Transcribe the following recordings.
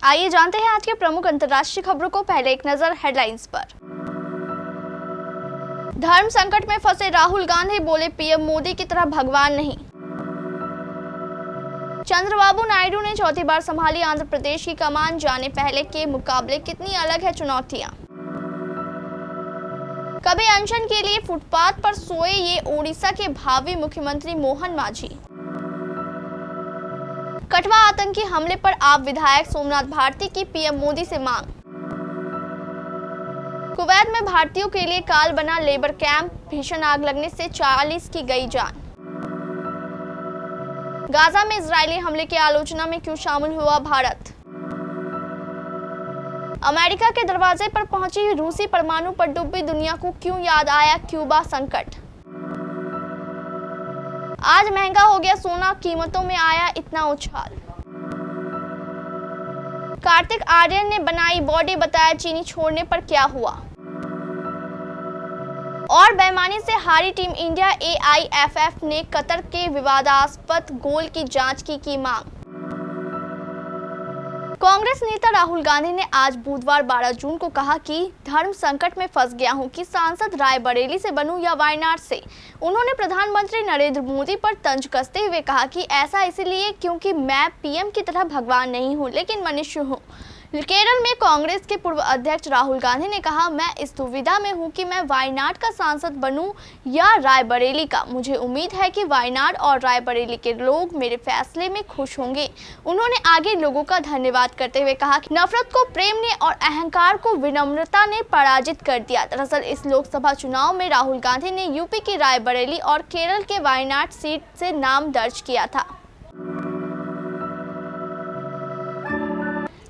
आइए जानते हैं आज के प्रमुख अंतर्राष्ट्रीय खबरों को। पहले एक नजर हेडलाइंस पर। धर्म संकट में फंसे राहुल गांधी बोले पीएम मोदी की तरह भगवान नहीं। चंद्रबाबू नायडू ने चौथी बार संभाली आंध्र प्रदेश की कमान, जाने पहले के मुकाबले कितनी अलग है चुनौतियां। कभी अनशन के लिए फुटपाथ पर सोए ये ओडिशा के भावी मुख्यमंत्री मोहन मांझी। कठवा आतंकी हमले पर आप विधायक सोमनाथ भारती की पीएम मोदी से मांग। कुवैत में भारतीयों के लिए काल बना लेबर कैंप, भीषण आग लगने से 40 की गई जान। गाजा में इजरायली हमले की आलोचना में क्यों शामिल हुआ भारत। अमेरिका के दरवाजे पर पहुंची रूसी परमाणु पनडुब्बी, दुनिया को क्यों याद आया क्यूबा संकट। आज महंगा हो गया सोना, कीमतों में आया इतना उछाल। कार्तिक आर्यन ने बनाई बॉडी, बताया चीनी छोड़ने पर क्या हुआ। और बेईमानी से हारी टीम इंडिया, एआईएफएफ ने कतर के विवादास्पद गोल की जांच की मांग। कांग्रेस नेता राहुल गांधी ने आज बुधवार 12 जून को कहा कि धर्म संकट में फंस गया हूं कि सांसद रायबरेली से बनूं या वायनाड से। उन्होंने प्रधानमंत्री नरेंद्र मोदी पर तंज कसते हुए कहा कि ऐसा इसलिए क्योंकि मैं पीएम की तरह भगवान नहीं हूं लेकिन मनुष्य हूं। केरल में कांग्रेस के पूर्व अध्यक्ष राहुल गांधी ने कहा, मैं इस दुविधा में हूं कि मैं वायनाड का सांसद बनूं या रायबरेली का। मुझे उम्मीद है कि वायनाड और रायबरेली के लोग मेरे फैसले में खुश होंगे। उन्होंने आगे लोगों का धन्यवाद करते हुए कहा कि नफरत को प्रेम ने और अहंकार को विनम्रता ने पराजित कर दिया। दरअसल इस लोकसभा चुनाव में राहुल गांधी ने यूपी की रायबरेली और केरल के वायनाड सीट से नाम दर्ज किया था।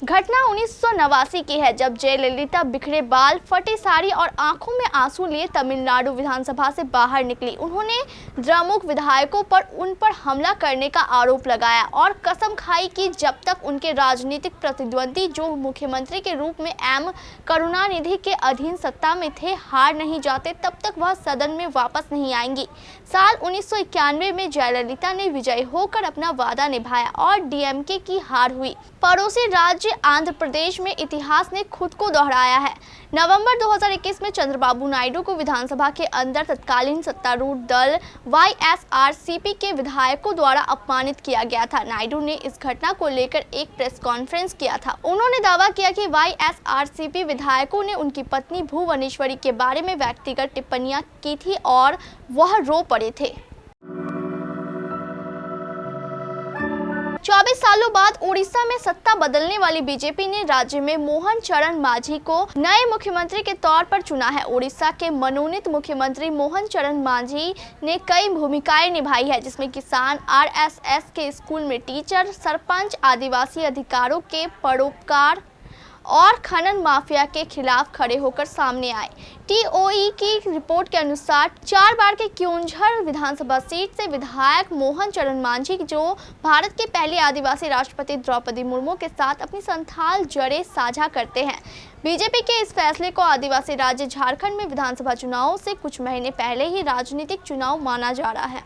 घटना 1989 की है, जब जयललिता बिखरे बाल, फटी साड़ी और आंखों में आंसू लिए तमिलनाडु विधानसभा से बाहर निकली। उन्होंने द्रमुक विधायकों पर उन पर हमला करने का आरोप लगाया और कसम खाई कि जब तक उनके राजनीतिक प्रतिद्वंदी जो मुख्यमंत्री के रूप में एम करुणानिधि के अधीन सत्ता में थे हार नहीं जाते, तब तक वह सदन में वापस नहीं आएंगी। साल 1991 में जयललिता ने विजयी होकर अपना वादा निभाया और डीएमके की हार हुई। पड़ोसी राज्य आंध्र प्रदेश में इतिहास ने खुद को दोहराया है। नवंबर 2021 में चंद्रबाबू नायडू को विधानसभा के अंदर तत्कालीन सत्तारूढ़ दल वाईएसआरसीपी के विधायकों द्वारा अपमानित किया गया था। नायडू ने इस घटना को लेकर एक प्रेस कॉन्फ्रेंस किया था। उन्होंने दावा किया कि वाईएसआरसीपी विधायकों ने उनकी पत्नी भुवनेश्वरी के बारे में व्यक्तिगत टिप्पणियां की थी और वह रो पड़े थे। 24 सालों बाद उड़ीसा में सत्ता बदलने वाली बीजेपी ने राज्य में मोहन चरण मांझी को नए मुख्यमंत्री के तौर पर चुना है। उड़ीसा के मनोनीत मुख्यमंत्री मोहन चरण मांझी ने कई भूमिकाएं निभाई है, जिसमें किसान, आरएसएस के स्कूल में टीचर, सरपंच, आदिवासी अधिकारों के परोपकार और खनन माफिया के खिलाफ खड़े होकर सामने आए। टीओई की रिपोर्ट के अनुसार 4 बार के क्योंझर विधानसभा सीट से विधायक मोहन चरण मांझी, जो भारत के पहले आदिवासी राष्ट्रपति द्रौपदी मुर्मू के साथ अपनी संथाल जड़ें साझा करते हैं। बीजेपी के इस फैसले को आदिवासी राज्य झारखंड में विधानसभा चुनावों से कुछ महीने पहले ही राजनीतिक चुनाव माना जा रहा है।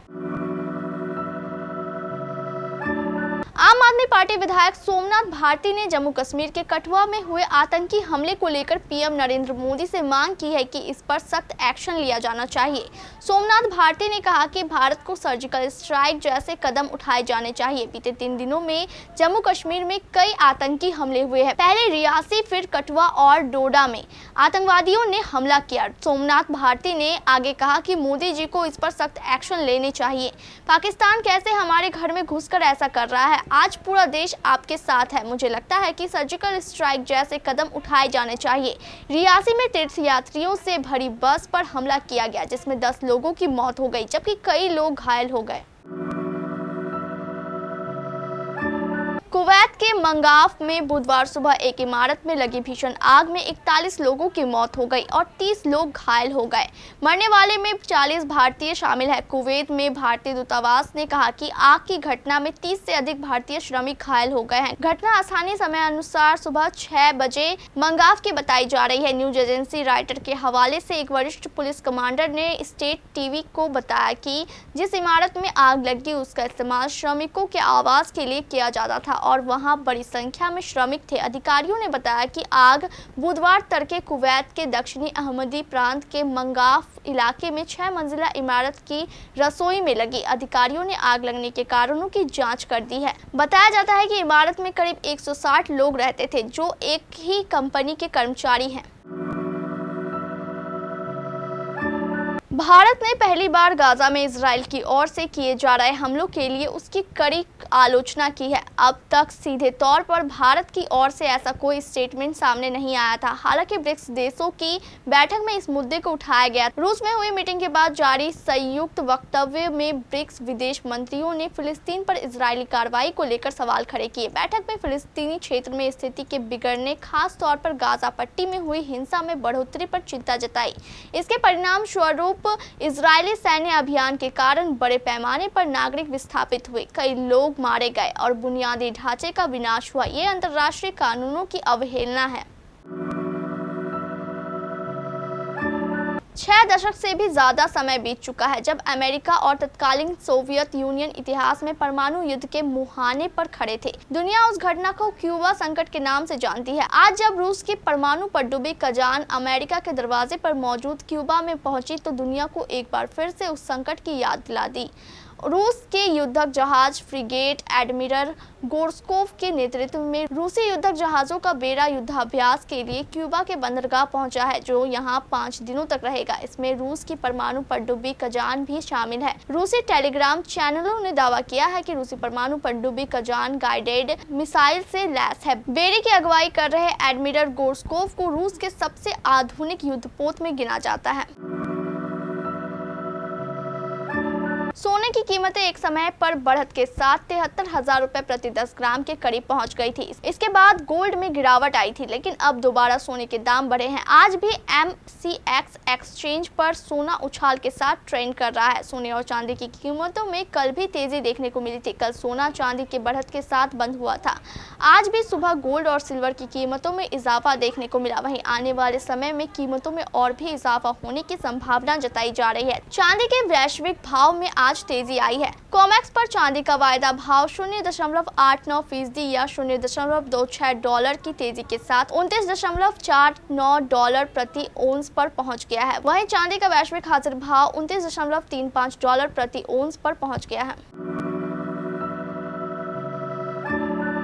आम आदमी पार्टी विधायक सोमनाथ भारती ने जम्मू कश्मीर के कठुआ में हुए आतंकी हमले को लेकर पीएम नरेंद्र मोदी से मांग की है कि इस पर सख्त एक्शन लिया जाना चाहिए। सोमनाथ भारती ने कहा कि भारत को सर्जिकल स्ट्राइक जैसे कदम उठाए जाने चाहिए। बीते 3 दिनों में जम्मू कश्मीर में कई आतंकी हमले हुए हैं। पहले रियासी, फिर कठुआ और डोडा में आतंकवादियों ने हमला किया। सोमनाथ भारती ने आगे कहा कि मोदी जी को इस पर सख्त एक्शन लेने चाहिए। पाकिस्तान कैसे हमारे घर में घुसकर ऐसा कर रहा है? आज पूरा देश आपके साथ है। मुझे लगता है कि सर्जिकल स्ट्राइक जैसे कदम उठाए जाने चाहिए। रियासी में तीर्थयात्रियों से भरी बस पर हमला किया गया, जिसमें 10 लोगों की मौत हो गई, जबकि कई लोग घायल हो गए। कुवैत के मंगाफ में बुधवार सुबह एक इमारत में लगी भीषण आग में 41 लोगों की मौत हो गई और 30 लोग घायल हो गए। मरने वाले में 40 भारतीय शामिल है। कुवैत में भारतीय दूतावास ने कहा कि आग की घटना में 30 से अधिक भारतीय श्रमिक घायल हो गए हैं। घटना स्थानीय समय अनुसार सुबह 6 बजे मंगाफ की बताई जा रही है। न्यूज एजेंसी राइटर के हवाले से एक वरिष्ठ पुलिस कमांडर ने स्टेट टीवी को बताया कि जिस इमारत में आग लगी उसका इस्तेमाल श्रमिकों के आवास के लिए किया जाता था और वहां जहां बड़ी संख्या में श्रमिक थे। अधिकारियों ने बताया कि आग बुधवार तड़के कुवैत के दक्षिणी अहमदी प्रांत के मंगाफ इलाके में 6 मंजिला इमारत की रसोई में लगी। अधिकारियों ने आग लगने के कारणों की जांच कर दी है। बताया जाता है कि इमारत में करीब 160 लोग रहते थे जो एक ही कंपनी के कर्मचारी हैं। भारत ने पहली बार गाजा में इजराइल की ओर से किए जा रहे हमलों के लिए उसकी कड़ी आलोचना की है। अब तक सीधे तौर पर भारत की ओर से ऐसा कोई स्टेटमेंट सामने नहीं आया था। हालांकि ब्रिक्स देशों की बैठक में इस मुद्दे को उठाया गया। रूस में हुई मीटिंग के बाद जारी संयुक्त वक्तव्य में ब्रिक्स विदेश मंत्रियों ने फिलिस्तीन पर इजरायली कार्रवाई को लेकर सवाल खड़े किए। बैठक में फिलिस्तीनी क्षेत्र में स्थिति के बिगड़ने, खास तौर पर गाजा पट्टी में हुई हिंसा में बढ़ोतरी पर चिंता जताई। इसके परिणाम स्वरूप इजरायली सैन्य अभियान के कारण बड़े पैमाने पर नागरिक विस्थापित हुए, कई लोग मारे गए और बुनियादी ढांचे का विनाश हुआ। ये अंतर्राष्ट्रीय कानूनों की अवहेलना है। 6 दशक से भी ज्यादा समय बीत चुका है जब अमेरिका और तत्कालीन सोवियत यूनियन इतिहास में परमाणु युद्ध के मुहाने पर खड़े थे। दुनिया उस घटना को क्यूबा संकट के नाम से जानती है। आज जब रूस की परमाणु पनडुब्बी कजान अमेरिका के दरवाजे पर मौजूद क्यूबा में पहुंची तो दुनिया को एक बार फिर से उस संकट की याद दिला दी। रूस के युद्धक जहाज फ्रिगेट एडमिरल गोर्स्कोव के नेतृत्व में रूसी युद्धक जहाजों का बेड़ा युद्धाभ्यास के लिए क्यूबा के बंदरगाह पहुंचा है, जो यहां 5 दिनों तक रहेगा। इसमें रूस की परमाणु पनडुब्बी कजान भी शामिल है। रूसी टेलीग्राम चैनलों ने दावा किया है कि रूसी परमाणु पनडुब्बी कजान गाइडेड मिसाइल से लैस है। बेड़े की अगुवाई कर रहे एडमिरल गोर्स्कोव को रूस के सबसे आधुनिक युद्धपोत में गिना जाता है। सोने की कीमतें एक समय पर बढ़त के साथ 73,000 रुपए प्रति 10 ग्राम के करीब पहुंच गई थी। इसके बाद गोल्ड में गिरावट आई थी, लेकिन अब दोबारा सोने के दाम बढ़े हैं। आज भी MCX एक्सचेंज पर सोना उछाल के साथ ट्रेंड कर रहा है। सोने और चांदी की कीमतों में कल भी तेजी देखने को मिली थी। कल सोना चांदी के बढ़त के साथ बंद हुआ था। आज भी सुबह गोल्ड और सिल्वर की कीमतों में इजाफा देखने को मिला। वहीं आने वाले समय में कीमतों में और भी इजाफा होने की संभावना जताई जा रही है। चांदी के वैश्विक भाव में आज तेजी आई है। कॉमेक्स पर चांदी का वायदा भाव 0.89% या $0.26 की तेजी के साथ $29.49 प्रति ओंस पर पहुंच गया है। वहीं चांदी का वैश्विक हाजिर भाव $29.35 प्रति ओंस पर पहुंच गया है।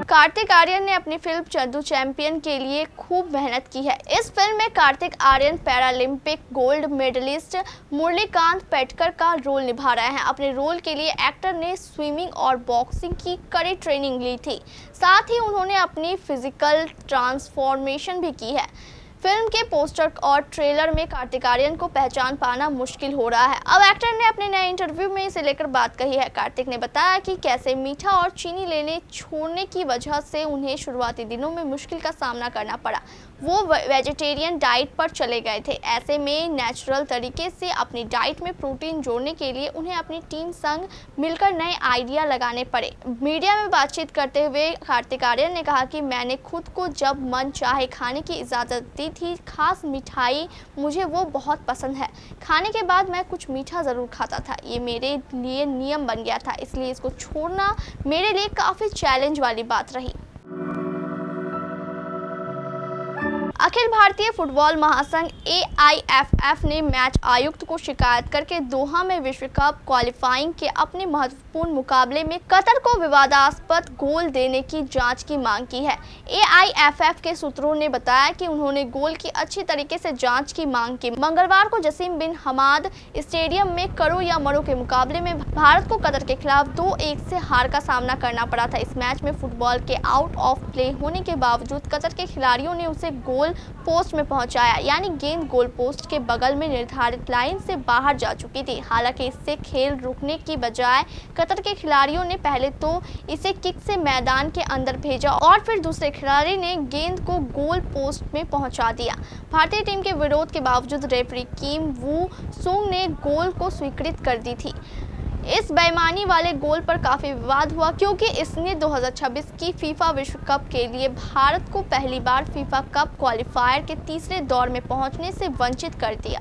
कार्तिक आर्यन ने अपनी फिल्म चंदू चैंपियन के लिए खूब मेहनत की है। इस फिल्म में Kartik Aaryan Paralympic gold medallist Murlikant Petkar का रोल निभा रहे हैं। अपने रोल के लिए एक्टर ने स्विमिंग और बॉक्सिंग की कड़ी ट्रेनिंग ली थी। साथ ही उन्होंने अपनी फिजिकल ट्रांसफॉर्मेशन भी की है। फिल्म के पोस्टर और ट्रेलर में कार्तिक आर्यन को पहचान पाना मुश्किल हो रहा है। अब एक्टर ने अपने नए इंटरव्यू में इसे लेकर बात कही है। कार्तिक ने बताया कि कैसे मीठा और चीनी लेने छोड़ने की वजह से उन्हें शुरुआती दिनों में मुश्किल का सामना करना पड़ा। वो वेजिटेरियन डाइट पर चले गए थे। ऐसे में नेचुरल तरीके से अपनी डाइट में प्रोटीन जोड़ने के लिए उन्हें अपनी टीम संग मिलकर नए आइडिया लगाने पड़े। मीडिया में बातचीत करते हुए कार्तिक आर्यन ने कहा कि मैंने खुद को जब मन चाहे खाने की इजाज़त दी थी। खास मिठाई मुझे वो बहुत पसंद है। खाने के बाद मैं कुछ मीठा ज़रूर खाता था। ये मेरे लिए नियम बन गया था, इसलिए इसको छोड़ना मेरे लिए काफ़ी चैलेंज वाली बात रही। अखिल भारतीय फुटबॉल महासंघ AIFF ने मैच आयुक्त को शिकायत करके दोहा में विश्व कप क्वालिफाइंग के अपने महत्वपूर्ण मुकाबले में कतर को विवादास्पद गोल देने की जांच की मांग की है। AIFF के सूत्रों ने बताया कि उन्होंने गोल की अच्छी तरीके से जांच की मांग की। मंगलवार को जसीम बिन हमाद स्टेडियम में करो या मरो के मुकाबले में भारत को कतर के खिलाफ 2-1 से हार का सामना करना पड़ा था। इस मैच में फुटबॉल के आउट ऑफ प्ले होने के बावजूद कतर के खिलाड़ियों ने उसे गोल पोस्ट में पहुंचाया, यानी गेंद गोल पोस्ट के बगल में निर्धारित लाइन से बाहर जा चुकी थी। हालांकि इससे खेल रुकने की बजाय कतर के खिलाड़ियों ने पहले तो इसे किक से मैदान के अंदर भेजा और फिर दूसरे खिलाड़ी ने गेंद को गोल पोस्ट में पहुंचा दिया। भारतीय टीम के विरोध के बावजूद रेफरी किम वू सुंग ने गोल को स्वीकृत कर दी थी। इस बेईमानी वाले गोल पर काफी विवाद हुआ क्योंकि इसने 2026 की फीफा विश्व कप के लिए भारत को पहली बार फीफा कप क्वालिफायर के तीसरे दौर में पहुंचने से वंचित कर दिया।